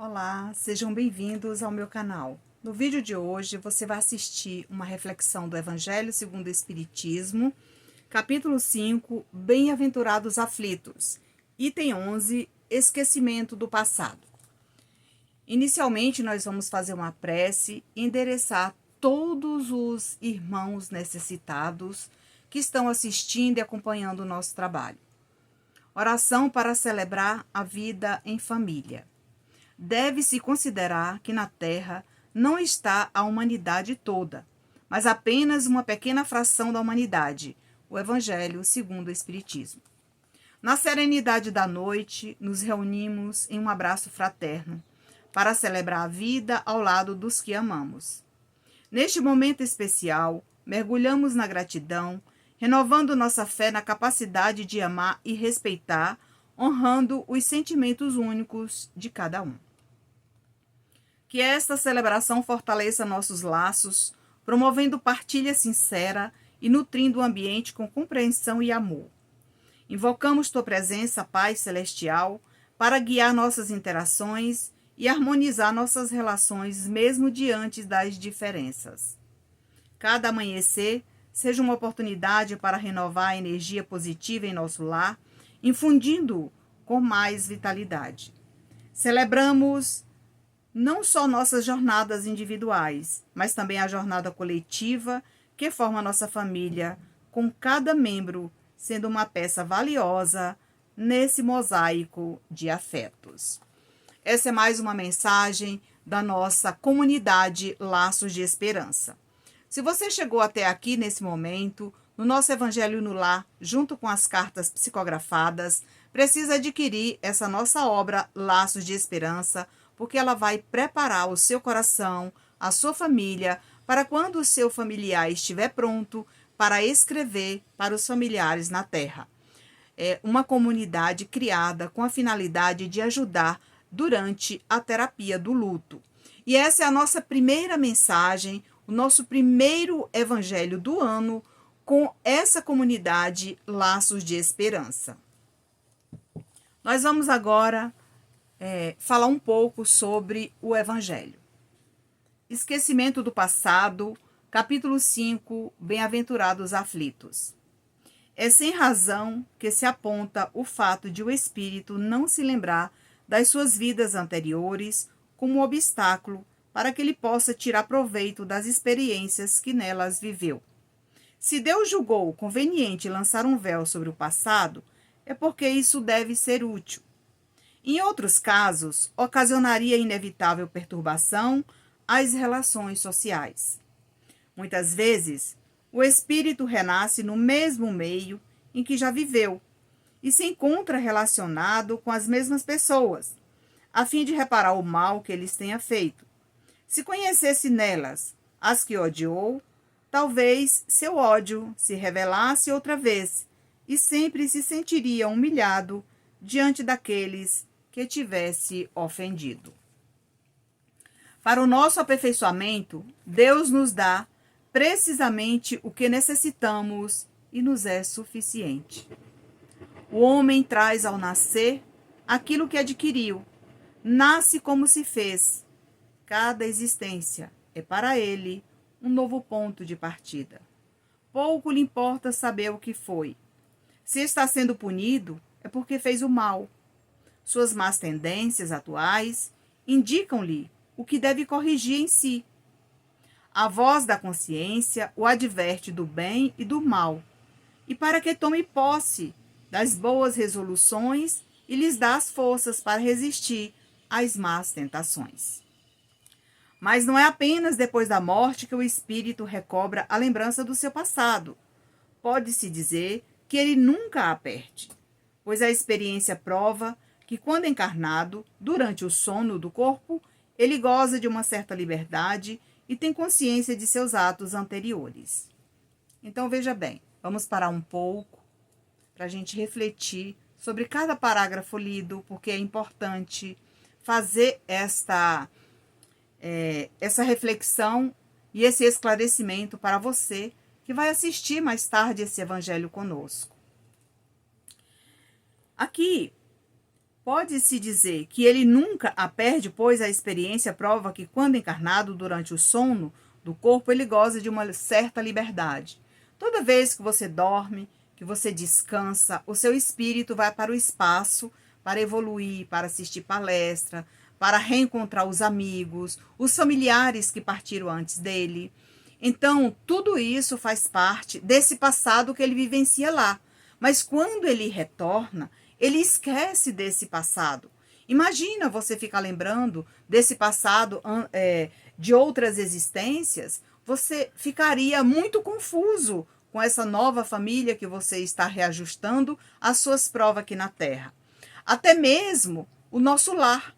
Olá, sejam bem-vindos ao meu canal. No vídeo de hoje você vai assistir uma reflexão do Evangelho segundo o Espiritismo, capítulo 5, Bem-aventurados aflitos, item 11, Esquecimento do passado. Inicialmente nós vamos fazer uma prece e endereçar todos os irmãos necessitados que estão assistindo e acompanhando o nosso trabalho. Oração para celebrar a vida em família. Deve-se considerar que na Terra não está a humanidade toda, mas apenas uma pequena fração da humanidade, o Evangelho segundo o Espiritismo. Na serenidade da noite, nos reunimos em um abraço fraterno, para celebrar a vida ao lado dos que amamos. Neste momento especial, mergulhamos na gratidão, renovando nossa fé na capacidade de amar e respeitar, honrando os sentimentos únicos de cada um. Que esta celebração fortaleça nossos laços, promovendo partilha sincera e nutrindo o ambiente com compreensão e amor. Invocamos tua presença, Pai Celestial, para guiar nossas interações e harmonizar nossas relações, mesmo diante das diferenças. Cada amanhecer seja uma oportunidade para renovar a energia positiva em nosso lar, infundindo-o com mais vitalidade. Celebramos não só nossas jornadas individuais, mas também a jornada coletiva que forma a nossa família, com cada membro sendo uma peça valiosa nesse mosaico de afetos. Essa é mais uma mensagem da nossa comunidade Laços de Esperança. Se você chegou até aqui nesse momento, no nosso Evangelho no Lar, junto com as cartas psicografadas, precisa adquirir essa nossa obra Laços de Esperança, porque ela vai preparar o seu coração, a sua família, para quando o seu familiar estiver pronto para escrever para os familiares na Terra. É uma comunidade criada com a finalidade de ajudar durante a terapia do luto. E essa é a nossa primeira mensagem, o nosso primeiro evangelho do ano com essa comunidade Laços de Esperança. Nós vamos agora falar um pouco sobre o Evangelho. Esquecimento do passado, capítulo 5, Bem-aventurados aflitos. É sem razão que se aponta o fato de o espírito não se lembrar das suas vidas anteriores como um obstáculo para que ele possa tirar proveito das experiências que nelas viveu. Se Deus julgou conveniente lançar um véu sobre o passado, é porque isso deve ser útil. Em outros casos, ocasionaria inevitável perturbação às relações sociais. Muitas vezes, o espírito renasce no mesmo meio em que já viveu e se encontra relacionado com as mesmas pessoas, a fim de reparar o mal que eles tenha feito. Se conhecesse nelas as que odiou, talvez seu ódio se revelasse outra vez e sempre se sentiria humilhado diante daqueles que tivesse ofendido. Para o nosso aperfeiçoamento, Deus nos dá precisamente o que necessitamos e nos é suficiente. O homem traz ao nascer aquilo que adquiriu, nasce como se fez. Cada existência é para ele um novo ponto de partida. Pouco lhe importa saber o que foi. Se está sendo punido, é porque fez o mal. Suas más tendências atuais indicam-lhe o que deve corrigir em si. A voz da consciência o adverte do bem e do mal, e para que tome posse das boas resoluções e lhes dá as forças para resistir às más tentações. Mas não é apenas depois da morte que o espírito recobra a lembrança do seu passado. Pode-se dizer que ele nunca a perde, pois a experiência prova que quando encarnado, durante o sono do corpo, ele goza de uma certa liberdade e tem consciência de seus atos anteriores. Então, veja bem, vamos parar um pouco para a gente refletir sobre cada parágrafo lido, porque é importante fazer essa reflexão e esse esclarecimento para você que vai assistir mais tarde esse evangelho conosco. Aqui, Pode-se dizer que ele nunca a perde, pois a experiência prova que, quando encarnado durante o sono do corpo, ele goza de uma certa liberdade. Toda vez que você dorme, que você descansa, o seu espírito vai para o espaço para evoluir, para assistir palestra, para reencontrar os amigos, os familiares que partiram antes dele. Então, tudo isso faz parte desse passado que ele vivencia lá. Mas quando ele retorna, ele esquece desse passado. Imagina você ficar lembrando desse passado de outras existências, você ficaria muito confuso com essa nova família que você está reajustando as suas provas aqui na Terra. Até mesmo o nosso lar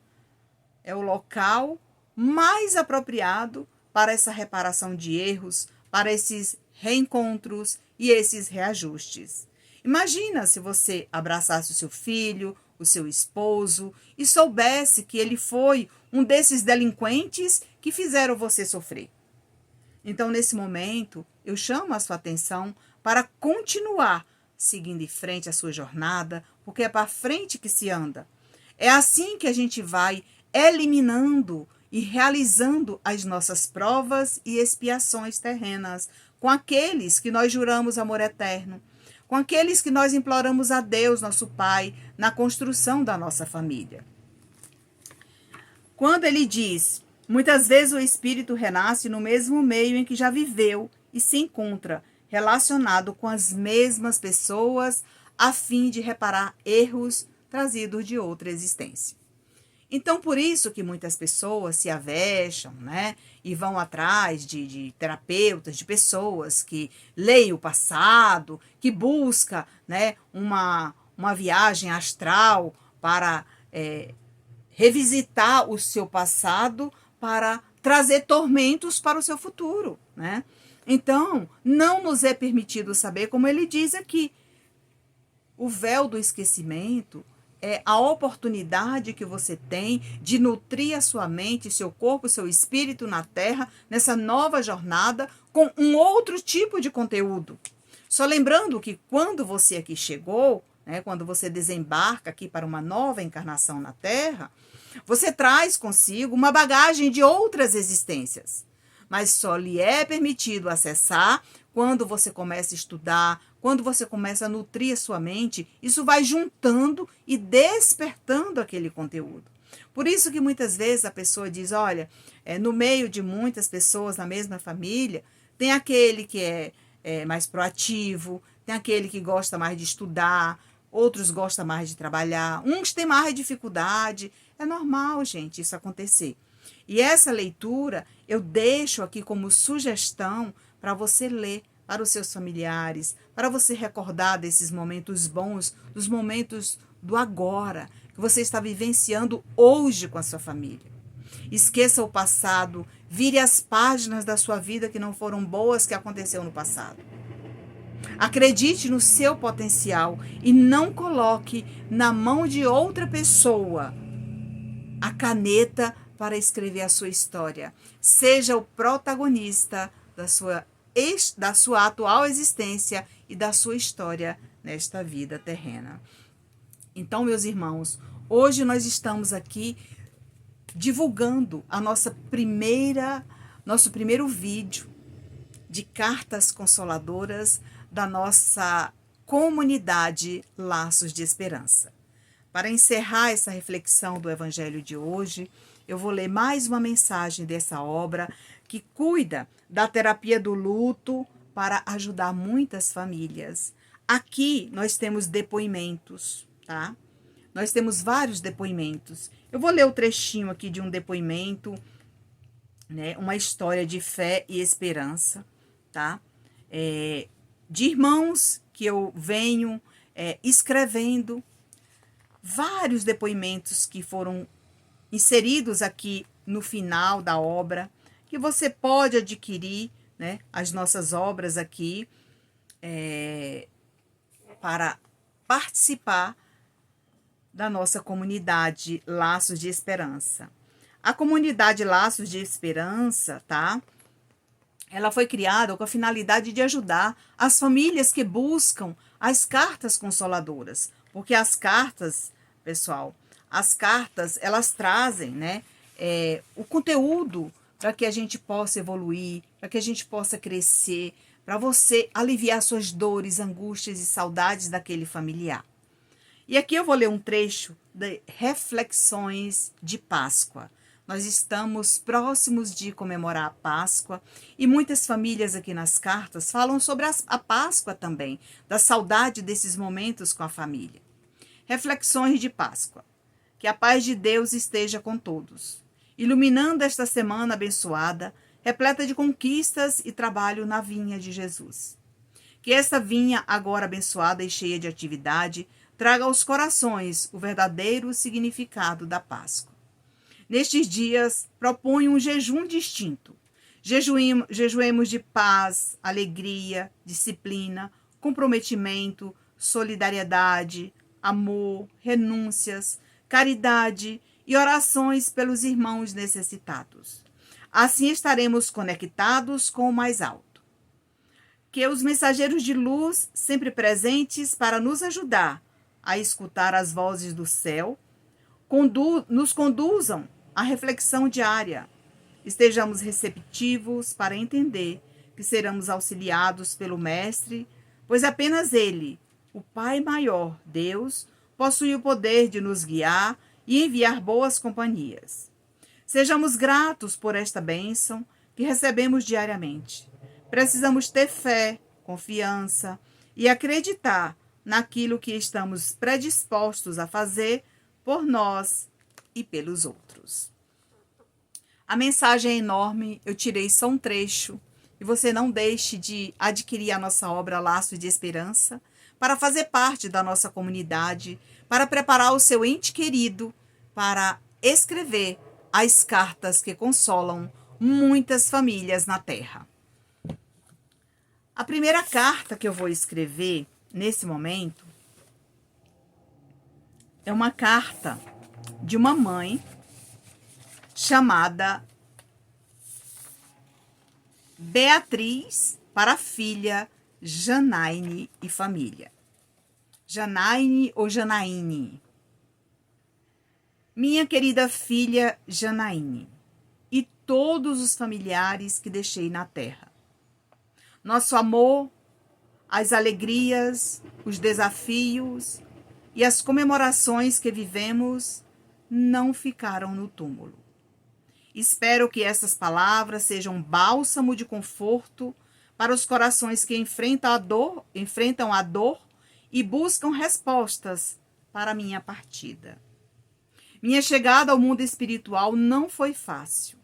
é o local mais apropriado para essa reparação de erros, para esses reencontros e esses reajustes. Imagina se você abraçasse o seu filho, o seu esposo e soubesse que ele foi um desses delinquentes que fizeram você sofrer. Então, nesse momento, eu chamo a sua atenção para continuar seguindo em frente a sua jornada, porque é para frente que se anda. É assim que a gente vai eliminando e realizando as nossas provas e expiações terrenas com aqueles que nós juramos amor eterno, com aqueles que nós imploramos a Deus, nosso Pai, na construção da nossa família. Quando ele diz, muitas vezes o espírito renasce no mesmo meio em que já viveu e se encontra relacionado com as mesmas pessoas a fim de reparar erros trazidos de outra existência. Então, por isso que muitas pessoas se avexam, né? E vão atrás de terapeutas, de pessoas que leem o passado, que busca, né, uma viagem astral para revisitar o seu passado, para trazer tormentos para o seu futuro, né? Então, não nos é permitido saber, como ele diz aqui, o véu do esquecimento é a oportunidade que você tem de nutrir a sua mente, seu corpo, seu espírito na Terra, nessa nova jornada, com um outro tipo de conteúdo. Só lembrando que quando você aqui chegou, né, quando você desembarca aqui para uma nova encarnação na Terra, você traz consigo uma bagagem de outras existências. Mas só lhe é permitido acessar quando você começa a estudar, quando você começa a nutrir a sua mente, isso vai juntando e despertando aquele conteúdo. Por isso que muitas vezes a pessoa diz, olha, no meio de muitas pessoas na mesma família, tem aquele que é mais proativo, tem aquele que gosta mais de estudar, outros gostam mais de trabalhar, uns têm mais dificuldade. É normal, gente, isso acontecer. E essa leitura eu deixo aqui como sugestão para você ler para os seus familiares, para você recordar desses momentos bons, dos momentos do agora, que você está vivenciando hoje com a sua família. Esqueça o passado, vire as páginas da sua vida que não foram boas que aconteceu no passado. Acredite no seu potencial e não coloque na mão de outra pessoa a caneta para escrever a sua história. Seja o protagonista da sua atual existência e da sua história nesta vida terrena. Então, meus irmãos, hoje nós estamos aqui divulgando nosso primeiro vídeo de cartas consoladoras da nossa comunidade Laços de Esperança. Para encerrar essa reflexão do Evangelho de hoje, eu vou ler mais uma mensagem dessa obra que cuida da terapia do luto para ajudar muitas famílias. Aqui nós temos depoimentos, tá? Nós temos vários depoimentos. Eu vou ler o trechinho aqui de um depoimento, né? Uma história de fé e esperança, tá? De irmãos que eu venho escrevendo, vários depoimentos que foram inseridos aqui no final da obra, que você pode adquirir, né, as nossas obras aqui, para participar da nossa comunidade Laços de Esperança. A comunidade Laços de Esperança, tá? Ela foi criada com a finalidade de ajudar as famílias que buscam as cartas consoladoras, porque as cartas, pessoal, As cartas, elas trazem, né, o conteúdo para que a gente possa evoluir, para que a gente possa crescer, para você aliviar suas dores, angústias e saudades daquele familiar. E aqui eu vou ler um trecho de Reflexões de Páscoa. Nós estamos próximos de comemorar a Páscoa e muitas famílias aqui nas cartas falam sobre a Páscoa também, da saudade desses momentos com a família. Reflexões de Páscoa. Que a paz de Deus esteja com todos, iluminando esta semana abençoada, repleta de conquistas e trabalho na vinha de Jesus. Que esta vinha, agora abençoada e cheia de atividade, traga aos corações o verdadeiro significado da Páscoa. Nestes dias, proponho um jejum distinto. Jejuemos de paz, alegria, disciplina, comprometimento, solidariedade, amor, renúncias, caridade e orações pelos irmãos necessitados. Assim estaremos conectados com o mais alto. Que os mensageiros de luz, sempre presentes para nos ajudar a escutar as vozes do céu, nos conduzam à reflexão diária. Estejamos receptivos para entender que seremos auxiliados pelo Mestre, pois apenas Ele, o Pai maior, Deus, possui o poder de nos guiar e enviar boas companhias. Sejamos gratos por esta bênção que recebemos diariamente. Precisamos ter fé, confiança e acreditar naquilo que estamos predispostos a fazer por nós e pelos outros. A mensagem é enorme, eu tirei só um trecho, e você não deixe de adquirir a nossa obra Laços de Esperança, para fazer parte da nossa comunidade, para preparar o seu ente querido, para escrever as cartas que consolam muitas famílias na Terra. A primeira carta que eu vou escrever nesse momento é uma carta de uma mãe chamada Beatriz para a filha Janaíne e família. Janaíne ou Janaíne. Minha querida filha Janaíne e todos os familiares que deixei na terra. Nosso amor, as alegrias, os desafios e as comemorações que vivemos não ficaram no túmulo. Espero que essas palavras sejam um bálsamo de conforto para os corações que enfrentam a dor e buscam respostas para a minha partida. Minha chegada ao mundo espiritual não foi fácil.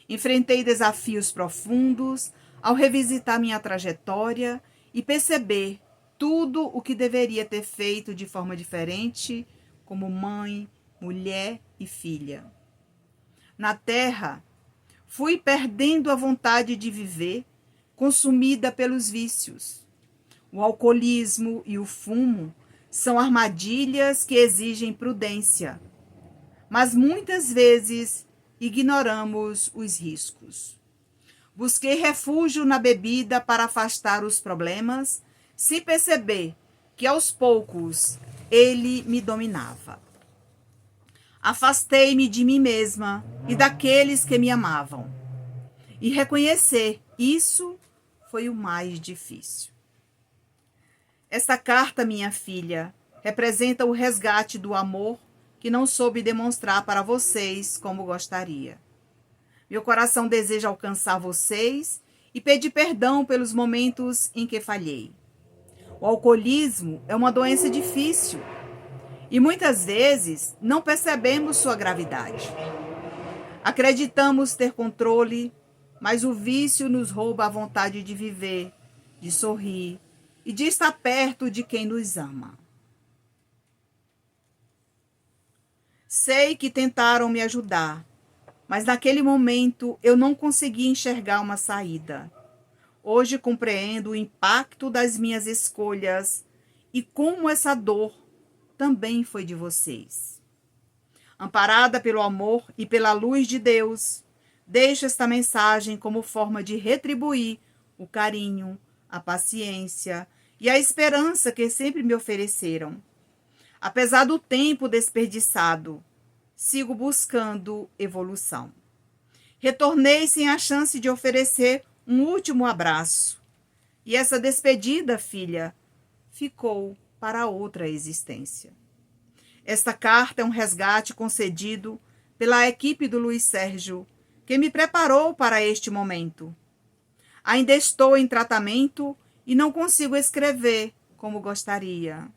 Enfrentei desafios profundos ao revisitar minha trajetória e perceber tudo o que deveria ter feito de forma diferente, como mãe, mulher e filha. Na terra, fui perdendo a vontade de viver, consumida pelos vícios. O alcoolismo e o fumo são armadilhas que exigem prudência, mas muitas vezes ignoramos os riscos. Busquei refúgio na bebida para afastar os problemas, sem perceber que aos poucos ele me dominava. Afastei-me de mim mesma e daqueles que me amavam. E reconhecer isso foi o mais difícil. Esta carta, minha filha, representa o resgate do amor que não soube demonstrar para vocês como gostaria. Meu coração deseja alcançar vocês e pedir perdão pelos momentos em que falhei. O alcoolismo é uma doença difícil e muitas vezes não percebemos sua gravidade. Acreditamos ter controle, mas o vício nos rouba a vontade de viver, de sorrir e de estar perto de quem nos ama. Sei que tentaram me ajudar, mas naquele momento eu não consegui enxergar uma saída. Hoje compreendo o impacto das minhas escolhas e como essa dor também foi de vocês. Amparada pelo amor e pela luz de Deus, deixo esta mensagem como forma de retribuir o carinho, a paciência e a esperança que sempre me ofereceram. Apesar do tempo desperdiçado, sigo buscando evolução. Retornei sem a chance de oferecer um último abraço. E essa despedida, filha, ficou para outra existência. Esta carta é um resgate concedido pela equipe do Luiz Sérgio, que me preparou para este momento. Ainda estou em tratamento e não consigo escrever como gostaria.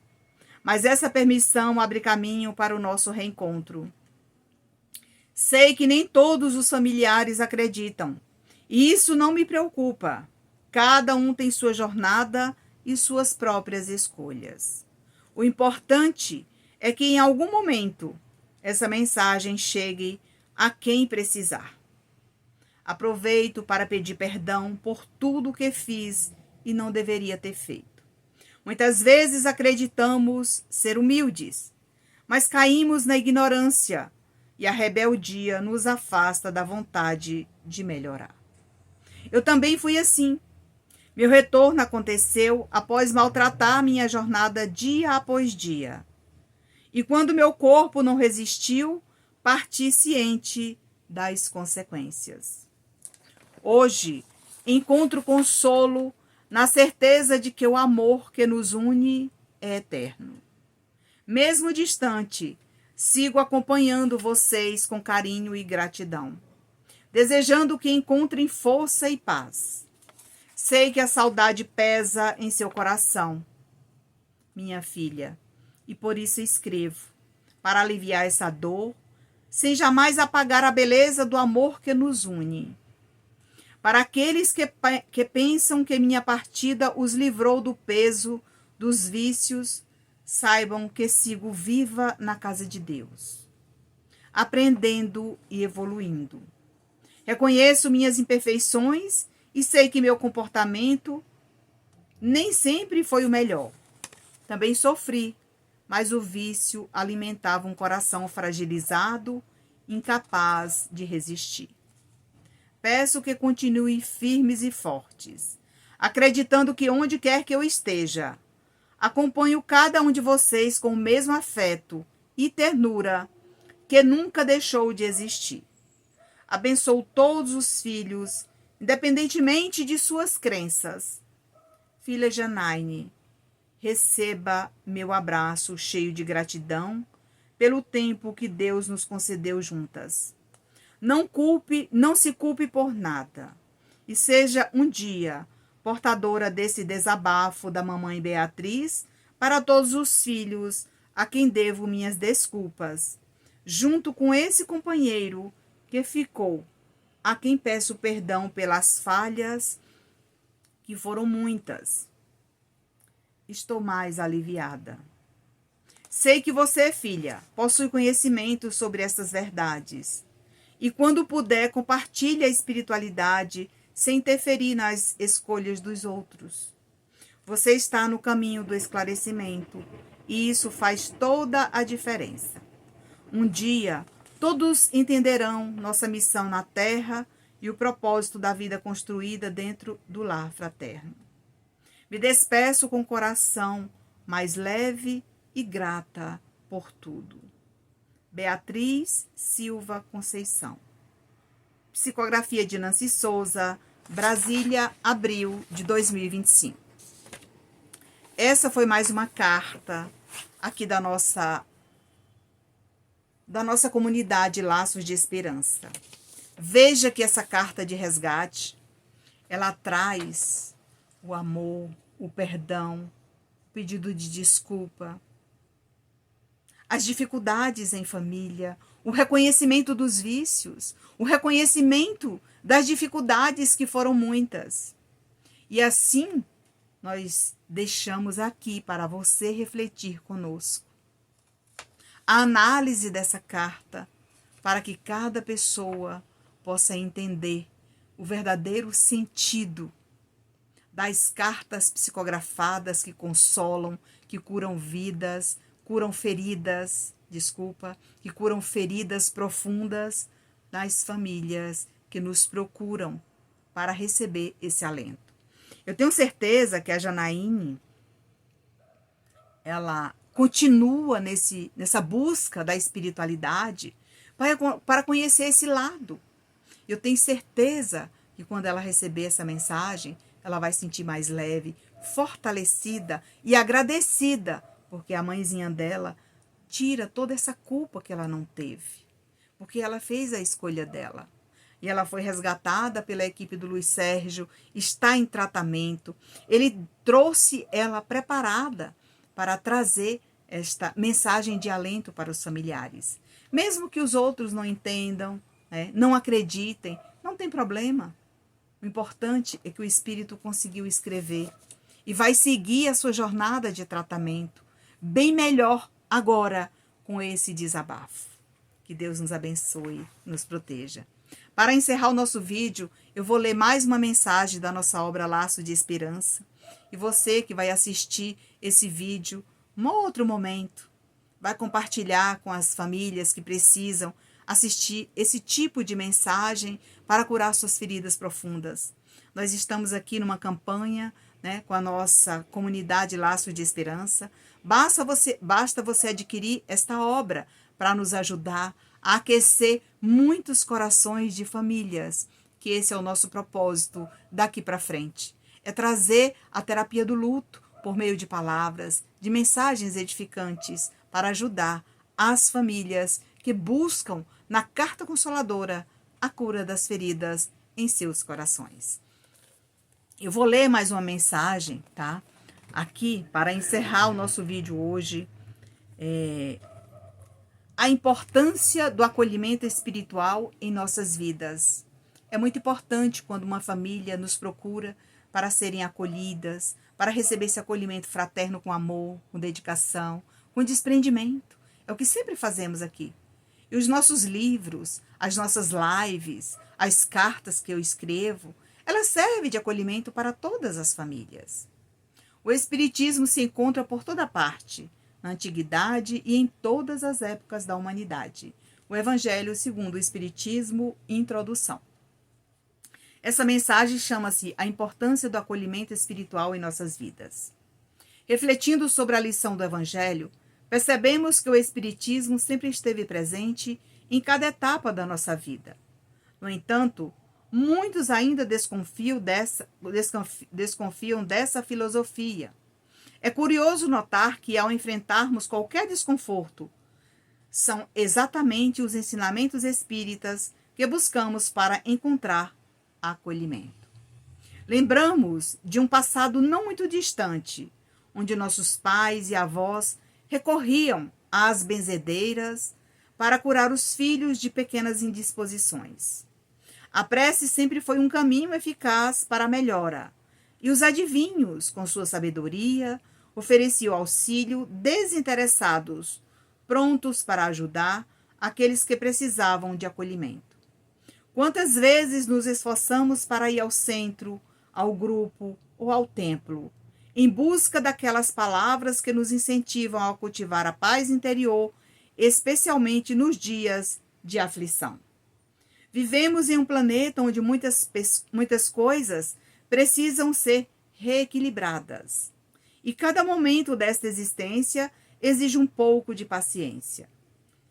Mas essa permissão abre caminho para o nosso reencontro. Sei que nem todos os familiares acreditam, e isso não me preocupa. Cada um tem sua jornada e suas próprias escolhas. O importante é que em algum momento essa mensagem chegue a quem precisar. Aproveito para pedir perdão por tudo que fiz e não deveria ter feito. Muitas vezes acreditamos ser humildes, mas caímos na ignorância e a rebeldia nos afasta da vontade de melhorar. Eu também fui assim. Meu retorno aconteceu após maltratar minha jornada dia após dia. E quando meu corpo não resistiu, parti ciente das consequências. Hoje, encontro consolo na certeza de que o amor que nos une é eterno. Mesmo distante, sigo acompanhando vocês com carinho e gratidão, desejando que encontrem força e paz. Sei que a saudade pesa em seu coração, minha filha, e por isso escrevo, para aliviar essa dor, sem jamais apagar a beleza do amor que nos une. Para aqueles que pensam que minha partida os livrou do peso, dos vícios, saibam que sigo viva na casa de Deus, aprendendo e evoluindo. Reconheço minhas imperfeições e sei que meu comportamento nem sempre foi o melhor. Também sofri, mas o vício alimentava um coração fragilizado, incapaz de resistir. Peço que continuem firmes e fortes, acreditando que onde quer que eu esteja, acompanho cada um de vocês com o mesmo afeto e ternura que nunca deixou de existir. Abençoo todos os filhos, independentemente de suas crenças. Filha Janaíne, receba meu abraço cheio de gratidão pelo tempo que Deus nos concedeu juntas. Não se culpe por nada. E seja um dia portadora desse desabafo da mamãe Beatriz para todos os filhos a quem devo minhas desculpas, junto com esse companheiro que ficou, a quem peço perdão pelas falhas, que foram muitas. Estou mais aliviada. Sei que você, filha, possui conhecimento sobre essas verdades. E quando puder, compartilhe a espiritualidade sem interferir nas escolhas dos outros. Você está no caminho do esclarecimento e isso faz toda a diferença. Um dia, todos entenderão nossa missão na Terra e o propósito da vida construída dentro do lar fraterno. Me despeço com o coração mais leve e grata por tudo. Beatriz Silva Conceição. Psicografia de Nancy Souza, Brasília, abril de 2025. Essa foi mais uma carta aqui da nossa comunidade Laços de Esperança. Veja que essa carta de resgate, ela traz o amor, o perdão, o pedido de desculpa, as dificuldades em família, o reconhecimento dos vícios, o reconhecimento das dificuldades que foram muitas. E assim, nós deixamos aqui para você refletir conosco. A análise dessa carta, para que cada pessoa possa entender o verdadeiro sentido das cartas psicografadas que consolam, que curam vidas, curam feridas, que curam feridas profundas das famílias que nos procuram para receber esse alento. Eu tenho certeza que a Janaíne, ela continua nessa busca da espiritualidade para conhecer esse lado. Eu tenho certeza que quando ela receber essa mensagem, ela vai se sentir mais leve, fortalecida e agradecida, porque a mãezinha dela tira toda essa culpa que ela não teve, porque ela fez a escolha dela. E ela foi resgatada pela equipe do Luiz Sérgio, está em tratamento. Ele trouxe ela preparada para trazer esta mensagem de alento para os familiares. Mesmo que os outros não entendam, não acreditem, não tem problema. O importante é que o espírito conseguiu escrever e vai seguir a sua jornada de tratamento bem melhor agora com esse desabafo. Que Deus nos abençoe, nos proteja. Para encerrar o nosso vídeo, eu vou ler mais uma mensagem da nossa obra Laço de Esperança. E você que vai assistir esse vídeo, um outro momento, vai compartilhar com as famílias que precisam assistir esse tipo de mensagem para curar suas feridas profundas. Nós estamos aqui numa campanha, com a nossa comunidade Laço de Esperança. Basta você adquirir esta obra para nos ajudar a aquecer muitos corações de famílias, que esse é o nosso propósito daqui para frente. É trazer a terapia do luto por meio de palavras, de mensagens edificantes para ajudar as famílias que buscam na carta consoladora a cura das feridas em seus corações. Eu vou ler mais uma mensagem, tá? Aqui, para encerrar o nosso vídeo hoje, a importância do acolhimento espiritual em nossas vidas. É muito importante quando uma família nos procura para serem acolhidas, para receber esse acolhimento fraterno com amor, com dedicação, com desprendimento. É o que sempre fazemos aqui. E os nossos livros, as nossas lives, as cartas que eu escrevo, elas servem de acolhimento para todas as famílias. O Espiritismo se encontra por toda parte, na antiguidade e em todas as épocas da humanidade. O Evangelho segundo o Espiritismo, introdução. Essa mensagem chama-se A Importância do Acolhimento Espiritual em Nossas Vidas. Refletindo sobre a lição do Evangelho, percebemos que o Espiritismo sempre esteve presente em cada etapa da nossa vida. No entanto, muitos ainda desconfiam dessa filosofia. É curioso notar que, ao enfrentarmos qualquer desconforto, são exatamente os ensinamentos espíritas que buscamos para encontrar acolhimento. Lembramos de um passado não muito distante, onde nossos pais e avós recorriam às benzedeiras para curar os filhos de pequenas indisposições. A prece sempre foi um caminho eficaz para a melhora, e os adivinhos, com sua sabedoria, ofereciam auxílio desinteressados, prontos para ajudar aqueles que precisavam de acolhimento. Quantas vezes nos esforçamos para ir ao centro, ao grupo ou ao templo, em busca daquelas palavras que nos incentivam a cultivar a paz interior, especialmente nos dias de aflição. Vivemos em um planeta onde muitas coisas precisam ser reequilibradas. E cada momento desta existência exige um pouco de paciência.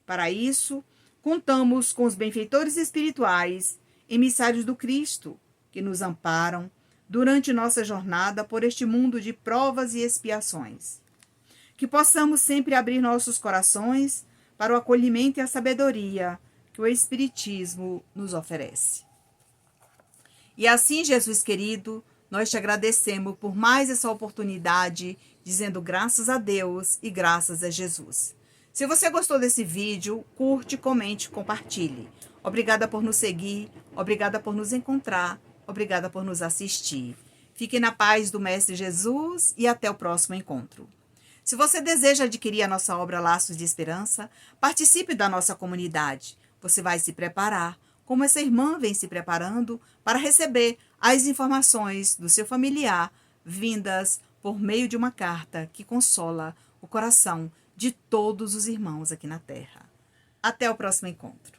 Para isso, contamos com os benfeitores espirituais, emissários do Cristo, que nos amparam durante nossa jornada por este mundo de provas e expiações. Que possamos sempre abrir nossos corações para o acolhimento e a sabedoria que o Espiritismo nos oferece. E assim, Jesus querido, nós te agradecemos por mais essa oportunidade, dizendo graças a Deus e graças a Jesus. Se você gostou desse vídeo, curte, comente, compartilhe. Obrigada por nos seguir, obrigada por nos encontrar, obrigada por nos assistir. Fique na paz do Mestre Jesus e até o próximo encontro. Se você deseja adquirir a nossa obra Laços de Esperança, participe da nossa comunidade. Você vai se preparar, como essa irmã vem se preparando, para receber as informações do seu familiar, vindas por meio de uma carta que consola o coração de todos os irmãos aqui na Terra. Até o próximo encontro.